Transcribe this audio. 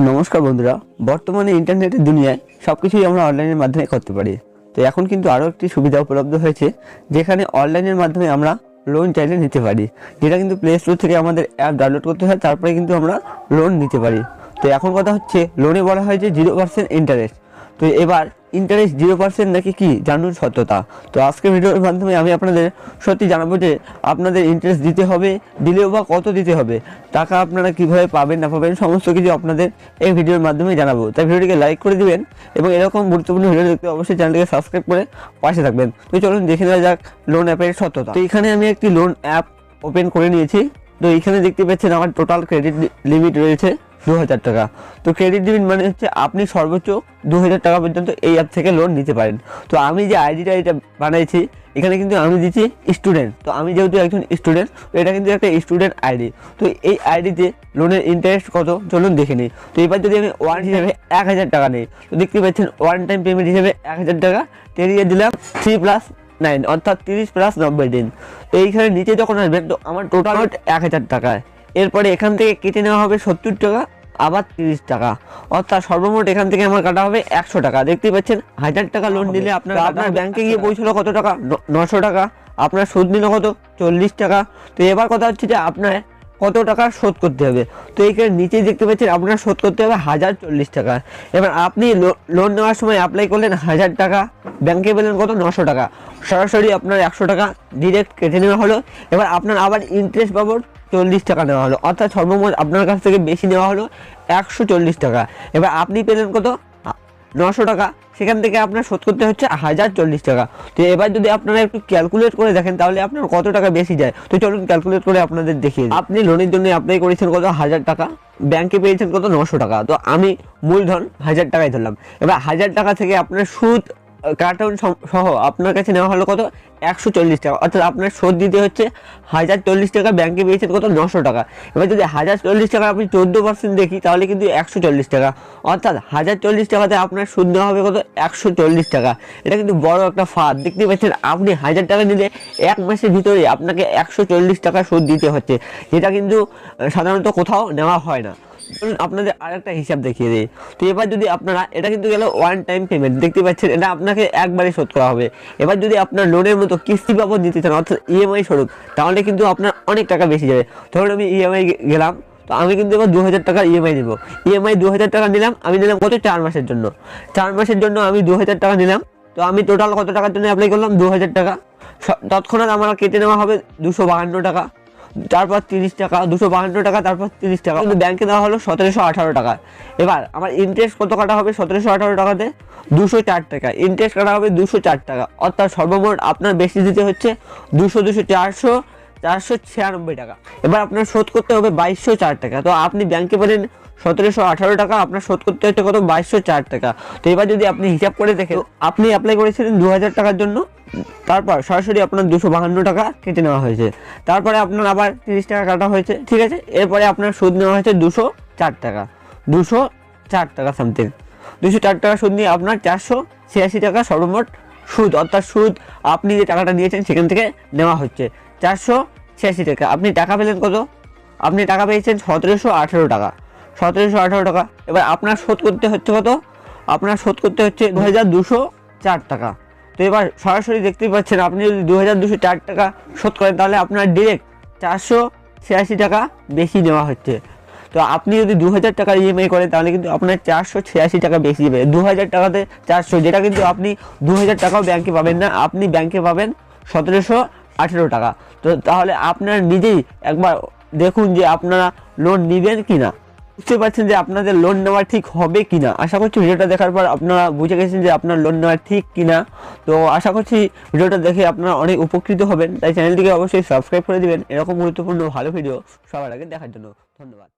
নমস্কার বন্ধুরা, বর্তমানে ইন্টারনেটের দুনিয়ায় সবকিছুই আমরা অনলাইনের মাধ্যমে করতে পারি। তো এখন কিন্তু আরও একটি সুবিধা উপলব্ধ হয়েছে, যেখানে অনলাইনের মাধ্যমে আমরা লোন চাইলে নিতে পারি, যেটা কিন্তু প্লে স্টোর থেকে আমাদের অ্যাপ ডাউনলোড করতে হয়, তারপরে কিন্তু আমরা লোন নিতে পারি। তো এখন কথা হচ্ছে, লোনে বলা হয় যে 0% ইন্টারেস্ট। তো এবার ইন্টারেস্ট 0% নাকি কি জানুন সত্যতা। তো আজকের ভিডিওর মাধ্যমে আমি আপনাদের সত্যি জানাবো যে আপনাদের ইন্টারেস্ট দিতে হবে, দিলেও বা কত দিতে হবে, টাকা আপনারা কীভাবে পাবেন না পাবেন, সমস্ত কিছু আপনাদের এই ভিডিওর মাধ্যমে জানাবো। তাই ভিডিওটিকে লাইক করে দিবেন এবং এরকম গুরুত্বপূর্ণ ভিডিও দেখতে অবশ্যই চ্যানেলটিকে সাবস্ক্রাইব করে পাশে থাকবেন। তো চলুন দেখে নেওয়া যাক লোন অ্যাপের সত্যতা। তো এখানে আমি একটি লোন অ্যাপ ওপেন করে নিয়েছি। তো এখানে দেখতে পাচ্ছেন আমার টোটাল ক্রেডিট লিমিট রয়েছে 2000 টাকা। তো ক্রেডিট লিমিট মানে হচ্ছে আপনি সর্বোচ্চ 2000 টাকা পর্যন্ত এই অ্যাপ থেকে লোন নিতে পারেন। তো আমি যে আইডিটা এটা বানাইছি, এখানে কিন্তু আমি দিচ্ছি স্টুডেন্ট। তো আমি যেহেতু একজন স্টুডেন্ট, তো এটা কিন্তু একটা স্টুডেন্ট আইডি। তো এই আইডিতে লোনের ইন্টারেস্ট কত চলুন দেখে নিই। তো এবার যদি আমি ওয়ান হিসেবে 1000 টাকা নিই, তো দেখতে পাচ্ছেন ওয়ান টাইম পেমেন্ট হিসেবে 1000 টাকা টেরিয়ে দিলাম 3+9 অর্থাৎ 30+90 দিন। তো এইখানে নিচে যখন আসবেন, তো আমার টোটাল 1000 টাকায়। এরপরে এখান থেকে কেটে নেওয়া হবে 70 টাকা, আবার 30 টাকা, অর্থাৎ সর্বমোট এখান থেকে আমার কাটা হবে 100 টাকা। দেখতে পাচ্ছেন 1000 টাকা লোন নিলে আপনার ব্যাংকে গিয়ে পৌঁছলো কত টাকা, 900 টাকা। আপনার সুদ নিল কত, 40 টাকা। তো এবার কথা হচ্ছে যে আপনার কত টাকা শোধ করতে হবে। তো এইখানে নিচে দেখতে পাচ্ছেন আপনার শোধ করতে হবে 1040 টাকা। এবার আপনি লোন নেওয়ার সময় অ্যাপ্লাই করলেন 1000 টাকা, ব্যাংকে পেলেন কত, 900 টাকা। সরাসরি আপনার 100 টাকা ডিরেক্ট কেটে নেওয়া হলো। এবার আপনার আবার ইন্টারেস্ট বাবদ 40 টাকা নেওয়া হলো, অর্থাৎ সর্বমোট আপনার কাছ থেকে বেশি নেওয়া হলো 140 টাকা। এবার আপনি পেলেন কত, 900 টাকা। সেখান থেকে আপনার শোধ করতে হচ্ছে 1040 টাকা। তো এবার যদি আপনারা একটু ক্যালকুলেট করে দেখেন, তাহলে আপনার কত টাকা বেশি যায়। তো চলুন ক্যালকুলেট করে আপনাদের দেখিয়ে দিই। আপনি লোনের জন্য অ্যাপ্লাই করেছেন কত, 1000 টাকা, ব্যাংকে পেয়েছেন কত, 900 টাকা। তো আমি মূলধন 1000 টাকাই ধরলাম। এবার 1000 টাকা থেকে আপনার সুদ কাটাউন সহ আপনার কাছে নেওয়া হলো কত, 140 টাকা, অর্থাৎ আপনার শোধ দিতে হচ্ছে 1040 টাকা, ব্যাংকে পেয়েছেন কত, 900 টাকা। এবার যদি 1040 টাকা আপনি 14% দেখি, তাহলে কিন্তু 140 টাকা, অর্থাৎ 1040 টাকাতে আপনার সুদ নেওয়া হবে কত, 140 টাকা। এটা কিন্তু বড় একটা ফাঁদ। দেখতে পাচ্ছেন আপনি 1000 টাকা নিলে 1 মাসের ভিতরে আপনাকে 140 টাকা সুদ দিতে হচ্ছে, যেটা কিন্তু সাধারণত কোথাও নেওয়া হয় না। আপনাদের আরেকটা হিসাব দেখিয়ে দিই। তো এবার যদি আপনারা, এটা কিন্তু গেল ওয়ান টাইম পেমেন্ট, দেখতে পাচ্ছেন এটা আপনাকে একবারে শোধ করা হবে। এবার যদি আপনার লোনের মতো কিস্তি বাবদ নিতে চান, অর্থাৎ ইএমআই স্বরূপ, তাহলে কিন্তু আপনার অনেক টাকা বেশি যাবে। ধরুন আমি ইএমআই গেলাম, তো আমি কিন্তু এবার 2000 টাকার ইএমআই নেবো। ইএমআই 2000 টাকা নিলাম, আমি নিলাম কত, 4 মাসের জন্য। 4 মাসের জন্য আমি 2000 টাকা নিলাম। তো আমি টোটাল কত টাকার জন্য অ্যাপ্লাই করলাম, 2000 টাকা। তৎক্ষণাৎ আমার কেটে নেওয়া হবে 252 টাকা, তারপর 30 টাকা, 252 টাকা, তারপর 30 টাকা। কিন্তু ব্যাংকে দেওয়া হলো 1718 টাকা। এবার আমার ইন্টারেস্ট কত কাটা হবে, 1718 টাকাতে 204 টাকা ইন্টারেস্ট কাটা হবে, 204 টাকা, অর্থাৎ সর্বমোট আপনার বেশি দিতে হচ্ছে 496 টাকা। এবার আপনার শোধ করতে হবে 2204 টাকা। তো আপনি ব্যাংকে পেলেন 1718 টাকা, আপনার শোধ করতে হচ্ছে কত, 2204 টাকা। তো এবার যদি আপনি হিসাব করে দেখেন, আপনি অ্যাপ্লাই করেছিলেন 2000 টাকার জন্য, তারপর সরাসরি আপনার 252 টাকা কেটে নেওয়া হয়েছে, তারপরে আপনার আবার 30 টাকা কাটা হয়েছে, ঠিক আছে। এরপরে আপনার সুদ নেওয়া হয়েছে 204 টাকা, 204 টাকা সামথিং। 204 টাকা সুদ নিয়ে আপনার 486 টাকা সর্বমোট সুদ, অর্থাৎ সুদ আপনি যে টাকাটা নিয়েছেন সেখান থেকে নেওয়া হচ্ছে 486 টাকা। আপনি টাকা পেলেন কত, আপনি টাকা পেয়েছেন 1718 টাকা, 1718 টাকা। এবার আপনার শোধ করতে হচ্ছে কত, আপনার শোধ করতে হচ্ছে 2204 টাকা। তো এবার সরাসরি দেখতেই পাচ্ছেন, আপনি যদি 2204 টাকা শোধ করেন, তাহলে আপনার ডিরেক্ট 486 টাকা বেশি নেওয়া হচ্ছে। তো আপনি যদি 2000 টাকার ইএমআই করেন, তাহলে কিন্তু আপনার 486 টাকা বেশি যাবে। 2000 টাকাতে 400, যেটা কিন্তু আপনি 2000 টাকাও ব্যাংকে পাবেন না, আপনি ব্যাংকে পাবেন 1718 টাকা। তো তাহলে আপনার নিজেই একবার দেখুন যে আপনারা লোন নেবেন কিনা, বুঝতে পারছেন যে আপনাদের লোন নেওয়া ঠিক হবে কিনা। আশা করছি ভিডিওটা দেখার পর আপনারা বুঝে গেছেন যে আপনার লোন নেওয়া ঠিক কিনা। তো আশা করছি ভিডিওটা দেখে আপনারা অনেক উপকৃত হবেন। তাই চ্যানেলটিকে অবশ্যই সাবস্ক্রাইব করে দিবেন এরকম গুরুত্বপূর্ণ ভালো ভিডিও সবার আগে দেখার জন্য। ধন্যবাদ।